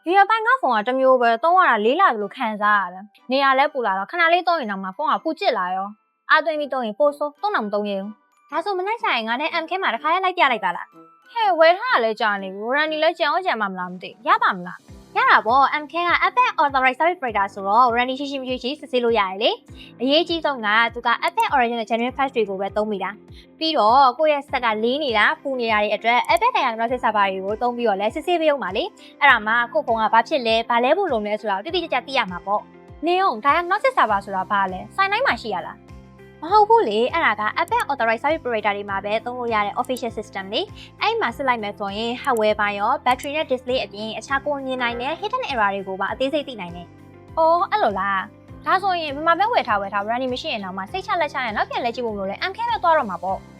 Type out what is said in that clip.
ဒီအပိုင်းကဖုန်းကတစ်မျိုးပဲသုံးရတာလေးလာသလိုခံစားရတယ်။နေရာလဲပူလာတော့ခဏလေးသုံးရင်တော့မှဖုန်းကပူကျစ်လာရော။အားသွင်းပြီးသုံးရင်ပိုဆိုးသုံးတော့မသုံးရဘူး။ဒါဆိုမနေ့ဆိုင်ငါနဲ့ MK မှာတစ်ခါရဲလိုက်ပြလိုက်ပါလား။ဟဲ့ဝယ်ထားတာလဲကြာနေဘူး။ Randy လဲကြံအောင်ကြံမှမလားမသိ။ရပါမလား။ရတာပေါ့ MK က Apple Authorized Service Provider ဆိုတော့ Randy ရှိစစ်ဆေးလို့ရတယ်လေ။အရေးကြီးဆုံးကသူက Apple Original Genuine Patch တွေကိုပဲသုံးမိတာ။ပြီးတော့ကိုယ့်ရဲ့ဆက်ကလေးနေတာပူနေတာတွေအတွက် Apple Diagnostic Server တွေကိုသုံးပြီးတော့လဲစစ်ဆေးပေးအောင်ပါလေ။အဲ့ဒါမှကိုယ့်ဖုန်းကဘာဖြစ်လဲဘာလဲဖို့လုံးလဲဆိုတာကိုတိတိကျကျသိရမှာပေါ့။နေအောင် Diagnostic Server ဆိုတာဘာလဲ။စိုင်းတိုင်းမှာရှိရလား။မဟုတ်ဘူးလေအဲ့ဒါက Apple Authorized Service Provider တွေမှာပဲသုံးလို့ရတဲ့ official system လေအဲ့မှာစစ်လိုက်မယ်ဆိုရင် hardware ပိုင်းရော battery နဲ့ display အပြင်အခြားကိုမြင်နိုင်တဲ့ hidden error တွေကိုပါအသေးစိတ်သိနိုင်တယ်။အော်အဲ့လိုလား။ဒါဆိုရင်ဘယ်မှာပဲဝယ်ထား Randy မရှိရင်တော့မှစိတ်ချလက်ချနဲ့နောက်ပြန်လဲကြည့်ဖို့မလို့လဲ MK ပဲသွားတော့မှာပေါ့။